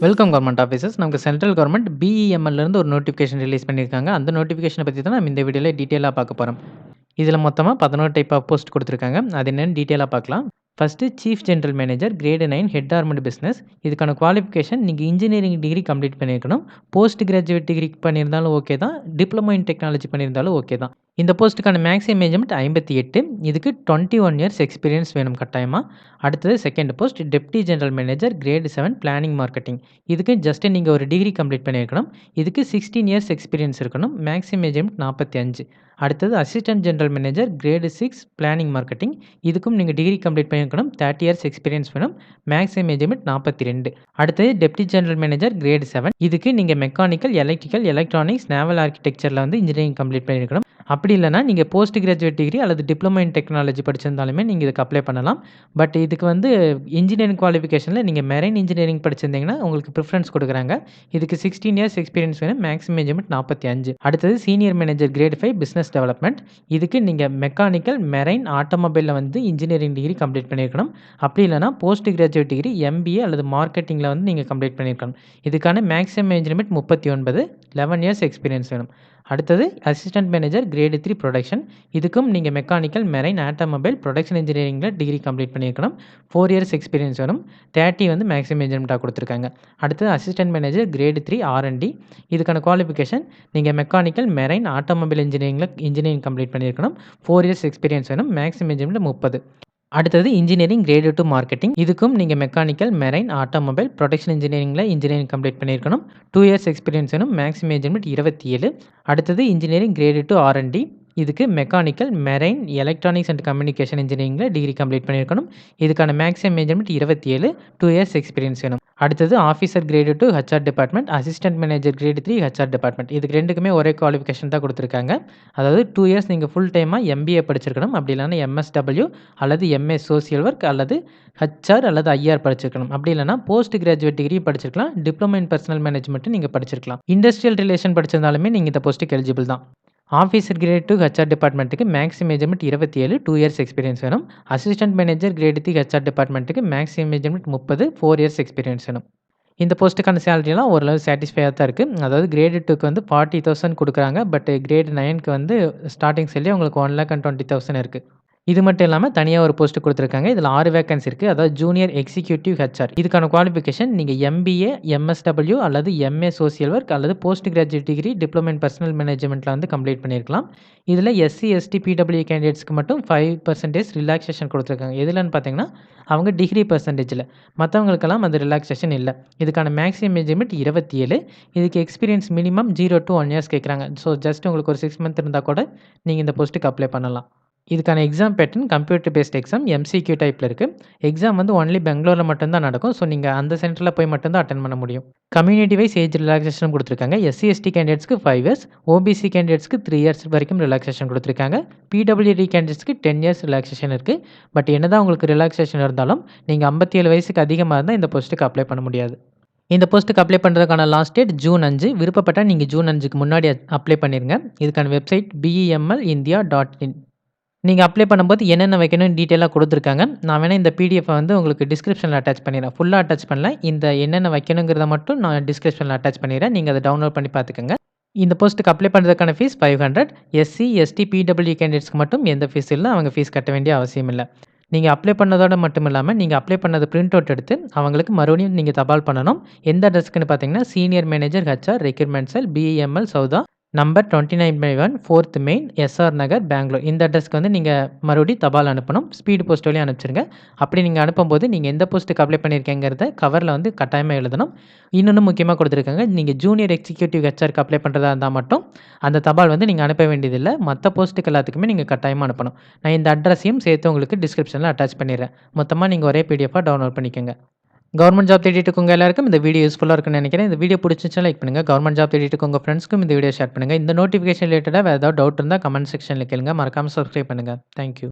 Welcome government officers. நமக்கு central government பிஇஎம்எல்லேருந்து ஒரு notification release பண்ணியிருக்காங்க. அந்த நோட்டிஃபிகேஷனை பற்றி தான் நம்ம இந்த வீடியோவில் டீட்டெயிலாக பார்க்க போகிறோம். இதில் மொத்தமாக 11 டைப் ஆஃப் போஸ்ட் கொடுத்துருக்காங்க. அது என்னென்னு டீட்டெயிலாக பார்க்கலாம். First chief general manager grade 9 head armed business. இதுக்கான குவாலிஃபிகேஷன் நீங்கள் இன்ஜினியரிங் டிகிரி கம்ப்ளீட் பண்ணியிருக்கணும். போஸ்ட் கிராஜுவேட் டிகிரி பண்ணியிருந்தாலும் ஓகே தான். டிப்ளமோ இன் டெக்னாலஜி பண்ணியிருந்தாலும் ஓகே தான். இந்த போஸ்ட்டுக்கான மேக்ஸிமம் ஏஜ்மெண்ட் 58. இதுக்கு 21 இயர்ஸ் எக்ஸ்பீரியன்ஸ் வேணும் கட்டாயமாக. அடுத்தது second post deputy general manager grade 7 planning marketing. இதுக்கு ஜஸ்ட் நீங்கள் ஒரு டிகிரி கம்ப்ளீட் பண்ணியிருக்கணும். இதுக்கு 16 இயர்ஸ் எக்ஸ்பீரியன்ஸ் இருக்கணும். மேக்ஸிமம் ஏஜ்மெண்ட் 45. அடுத்தது assistant general manager grade 6 planning marketing. இதுக்கும் நீங்கள் டிகிரி கம்ப்ளீட் பண்ணியிருக்கணும். 30 இயர்ஸ் எக்ஸ்பீரியன்ஸ் வேணும். மேக்ஸிமம் ஏஜ்மெண்ட் 42. அடுத்தது டெப்டி ஜெனரல் மேனேஜர் கிரேடு 7. இதுக்கு நீங்கள் மெக்கானிக்கல், எலக்ட்ரிக்கல், எலக்ட்ரானிக்ஸ், நேவல் ஆர்கிடெக்சரில் வந்து இன்ஜினியரிங் கம்ப்ளீட் பண்ணியிருக்கணும். அப்படி இல்லைனா நீங்கள் போஸ்ட் கிராஜுவேட் டிகிரி அல்லது டிப்ளமோ இன் டெக்னாலஜி படிச்சிருந்தாலுமே நீங்கள் இதுக்கு அப்ளை பண்ணலாம். பட் இதுக்கு வந்து இன்ஜினியரிங் குவாலிஃபிகேஷனில் நீங்கள் மெரைன் இன்ஜினியரிங் படிச்சிருந்தீங்கன்னா உங்களுக்கு ப்ரிஃபரன்ஸ் கொடுக்குறாங்க. இதுக்கு 16 இயர்ஸ் எக்ஸ்பீரியன்ஸ் வேணும். மேக்ஸிமம் ஏஜ்மெண்ட் 45. அடுத்தது senior manager grade 5 business development. இதுக்கு நீங்கள் மெக்கானிக்கல், மெரைன், ஆட்டோமொபைலில் வந்து இன்ஜினியரிங் டிகிரி கம்ப்ளீட் பண்ணியிருக்கணும். அப்படி இல்லைனா போஸ்ட் கிராஜுவேட் டிகிரி எம்பிஏ அல்லது மார்க்கெட்டிங்கில் வந்து நீங்கள் கம்ப்ளீட் பண்ணியிருக்கணும். இதுக்கான மேக்ஸிமம் ஏஜ்மெண்ட் 39. 11 இயர்ஸ் எக்ஸ்பீரியன்ஸ் வேணும். அடுத்தது அசிஸ்டன்ட் மேனேஜர் கிரேடு 3 ப்ரொடக்ஷன். இதுக்கும் நீங்கள் மெக்கானிக்கல், மெரைன், ஆட்டோமொபைல், ப்ரொடக்ஷன் இன்ஜினியரிங்கில் டிகிரி கம்ப்ளீட் பண்ணியிருக்கணும். 4 இயர்ஸ் எக்ஸ்பீரியன்ஸ் வேணும். 30 வந்து மேக்ஸிமம் ஏஜ்மெண்ட்டாக கொடுத்துருக்காங்க. அடுத்தது அசிஸ்டன்ட் மேனேஜர் கிரேடு 3 R&D. இதுக்கான குவாலிஃபிகேஷன் நீங்கள் mechanical, marine, automobile engineering complete பண்ணியிருக்கணும். 4 இயர்ஸ் எக்ஸ்பீரியன்ஸ் வேணும். மேக்ஸிமம் ஏஜ்மெண்ட் 30. அடுத்தது இன்ஜினியரிங் கிரேடு 2 மார்க்கெட்டிங். இதுக்கும் நீங்கள் mechanical, marine, automobile, production engineering complete பண்ணியிருக்கணும். 2 இயர்ஸ் எக்ஸ்பீரியன்ஸ் வேணும். மேக்ஸிமம் ஏஜ்மெண்ட் 27. அடுத்தது இன்ஜினியரிங் கிரேடு 2 R&D. இதுக்கு mechanical, marine, electronics and communication இன்ஜினியரிங்கில் டிகிரி கம்ப்ளீட் பண்ணியிருக்கணும். இதுக்கான மேக்ஸிமம் ஏஜ்மெண்ட் 27. 2 இயர்ஸ் எக்ஸ்பீரியன்ஸ் வேணும். அடுத்தது officer grade 2 HR department, assistant manager grade 3 HR department. இதுக்கு ரெண்டுக்குமே ஒரே குவாலிஃபிகேஷன் தான் கொடுத்துருக்காங்க. அதாவது 2 இயர்ஸ் நீங்கள் ஃபுல் டைமாக எம்பிஏ படிச்சிருக்கணும். அப்படி இல்லைனா எம்எஸ்டபிள்யூ அல்லது எம்ஏ சோசியல் ஒர்க் அல்லது ஹெச்ஆர் அல்லது ஐஆர் படிச்சிருக்கணும். அப்படி இல்லைனா போஸ்ட் கிராஜுவேட் டிகிரி படிச்சிருக்கலாம். டிப்ளமோ இன் பர்சனல் மேனேஜ்மெண்ட்டு நீங்கள் படிச்சிருக்கலாம். இண்டஸ்ட்ரியல் ரிலேஷன் படிச்சிருந்தாலுமே நீங்கள் இந்த போஸ்ட்டுக்கு எலிஜிபிள் தான். ஆஃபீஸர் கிரேட் 2 ஹெச்ஆர் டிபார்ட்மெண்ட்டுக்கு மேக்ஸிமம் ஏஜ்மெண்ட் 27. 2 இயர்ஸ் எக்ஸ்பீரியன்ஸ் வேணும். அசிஸ்டன்ட் மேனேஜர் கிரேடு 3 ஹெச்ஆர் டிபார்ட்மெண்ட்டுக்கு மேக்ஸிமம் ஏஜ்மெண்ட் 30. 4 இயர்ஸ் எக்ஸ்பீரியன்ஸ் வேணும். இந்த போஸ்ட்டுக்கான சேலரிலாம் ஓரளவு சாட்டிஸ்ஃபையாக தான் இருக்குது. அதாவது கிரேடு 2க்கு வந்து 40,000 கொடுக்குறாங்க. பட் கிரேடு 9க்கு வந்து ஸ்டார்டிங் சேலரி உங்களுக்கு 1,20,000 இருக்குது. இது மட்டும் இல்லாமல் தனியாக ஒரு போஸ்ட்டு கொடுத்துருக்காங்க. இதில் 6 வேகன்சி இருக்குது. அதாவது ஜூனியர் எக்ஸிக்யூட்டிவ் ஹெச்ஆர். இதுக்கான குவாலிஃபிகேஷன் நீங்கள் எம்பிஏ, எம்எஸ்டபிள்யூ அல்லது எம்ஏ சோசியல் ஒர்க் அல்லது post graduate degree diploma in personnel மேனேஜ்மெண்ட்டில் வந்து கம்ப்ளீட் பண்ணியிருக்கலாம். இதில் எஸ்சி, எஸ்டி, பிடபிள்யூ கேண்டிடேட்ஸ்க்கு மட்டும் 5% ரிலாக்ஸேஷன் கொடுத்துருக்காங்க. எதுலன்னு பார்த்தீங்கன்னா அவங்க டிகிரி பர்சன்டேஜில். மற்றவங்களுக்கெல்லாம் அந்த ரிலாக்ஸேஷன் இல்லை. இதுக்கான மேக்ஸிமம் ஏஜ்மெண்ட் 27. இதுக்கு எக்ஸ்பீரியன்ஸ் மினிமம் 0 to 1 இயர்ஸ் கேட்குறாங்க. ஸோ ஜஸ்ட் உங்களுக்கு ஒரு 6 மந்த் இருந்தால் கூட நீங்கள் இந்த போஸ்ட்டுக்கு அப்ளை பண்ணலாம். இதுக்கான exam pattern computer based exam MCQ டைப்பில் இருக்குது. எக்ஸாம் வந்து ஒன்லி பெங்களூரில் மட்டும்தான் நடக்கும். ஸோ நீங்கள் அந்த சென்டரில் போய் மட்டும்தான் அட்டன் பண்ண முடியும். கம்யூனிட்டி வைஸ் ஏஜ் ரிலாக்ஸேஷன் கொடுத்துருக்காங்க. எஸ்சி, எஸ்டி கேண்டிடேட்ஸ்க்கு 5 இயர்ஸ், ஓபிசி கேண்டிடேட்ஸ்க்கு 3 இயர்ஸ் வரைக்கும் ரிலாக்ஸேஷன் கொடுத்துருக்காங்க. பிடபிள்யூடி கேண்டிடேட்ஸ்க்கு 10 இயர்ஸ் ரிலாக்ஸேஷன் இருக்குது. பட் என்னதான் உங்களுக்கு ரிலாக்ஸேஷன் இருந்தாலும் நீங்கள் 57 வயசுக்கு அதிகமாக இருந்தால் இந்த போஸ்ட்டுக்கு அப்ளை பண்ண முடியாது. இந்த போஸ்ட்டுக்கு அப்ளை பண்ணுறதுக்கான லாஸ்ட் டேட் ஜூன் 5. விருப்பப்பட்டால் நீங்கள் ஜூன் 5க்கு முன்னாடி அப்ளை பண்ணிடுங்க. இதுக்கான வெப்சைட் BEMLindia.in. நீங்கள் அப்ளை பண்ணும்போது என்னென்ன வைக்கணும்னு டீட்டெயிலாக கொடுத்துருக்காங்க. நான் வேணால் இந்த பிடிஎஃபை வந்து உங்களுக்கு டிஸ்கிரிப்ஷனில் அட்டாச் பண்ணிடுறேன். ஃபுல்லாக அட்டாச் பண்ணல. இந்த என்னென்ன வைக்கணுங்கிறத மட்டும் நான் டிஸ்கிரிப்ஷனில் அட்டாச் பண்ணிடுறேன். நீங்கள் அதை டவுன்லோட் பண்ணி பார்த்துக்கோங்க. இந்த போஸ்ட்டுக்கு அப்ளை பண்ணுறதுக்கான ஃபீஸ் 500. எஸ்சி, எஸ்டி, பிடபிள்யூ கேண்டிடேட்ஸ்க்கு மட்டும் எந்த ஃபீஸ் இல்லை. அவங்க ஃபீஸ் கட்ட வேண்டிய அவசியம் இல்லை. நீங்கள் அப்ளை பண்ணதோடு மட்டும் இல்லாமல் நீங்கள் அப்ளை பண்ணது பிரிண்ட் அவுட் எடுத்து அவங்களுக்கு மறுபடியும் நீங்கள் தபால் பண்ணணும். எந்த அட்ரஸ்க்குன்னு பார்த்தீங்கன்னா senior manager HR recruitment cell BEML Soudha number 29/1 4th main SR Nagar Bangalore. இந்த அட்ரஸ்க்கு வந்து நீங்கள் மறுபடியும் தபால் அனுப்பணும். ஸ்பீடு போஸ்ட் வழியாக அனுப்பிச்சிருங்க. அப்படி நீங்கள் அனுப்பும்போது நீங்கள் எந்த போஸ்ட்டுக்கு அப்ளை பண்ணியிருக்கேங்கிறத கவரில் வந்து கட்டாயமாக எழுதணும். இன்னொன்று முக்கியமாக கொடுத்துருக்காங்க. நீங்கள் ஜூனியர் எக்ஸிக்யூட்டிவ் ஹெச்ஆருக்கு அப்ளை பண்ணுறதா இருந்தால் மட்டும் அந்த தபால் வந்து நீங்கள் அனுப்ப வேண்டியதில்லை. மற்ற போஸ்ட்டுக்கு எல்லாத்துக்குமே நீங்கள் கட்டாயமாக அனுப்பணும். நான் இந்த அட்ரஸையும் சேர்த்து உங்களுக்கு டிஸ்கிரிப்ஷனில் அட்டாச் பண்ணிடுறேன். மொத்தமாக நீங்கள் ஒரே பிடிஎஃபாக டவுன்லோட் பண்ணிக்கோங்க. கவர்மெண்ட் ஜாப் தேடிட்டு இருக்கவங்க எல்லாருக்கும் இந்த வீடியோ யூஸ்ஃபுல்லாக இருக்குன்னு நினைக்கிறேன். இந்த வீடியோ பிடிச்சிச்சுன்னா லைக் பண்ணுங்கள். கவர்மெண்ட் ஜாப் தேடிட்டு இருக்கவங்க ஃப்ரெண்ட்ஸ்க்கும் இந்த வீடியோ ஷேர் பண்ணுங்கள். இந்த நோட்டிஃபிகேஷன் ரிலேட்டடாக வேறு ஏதாவது டவுட் இருந்தால் கமெண்ட் செக்ஷனில் கேளுங்க. மறக்காமல் சப்ஸ்கிரைப் பண்ணுங்கள். தேங்க்யூ.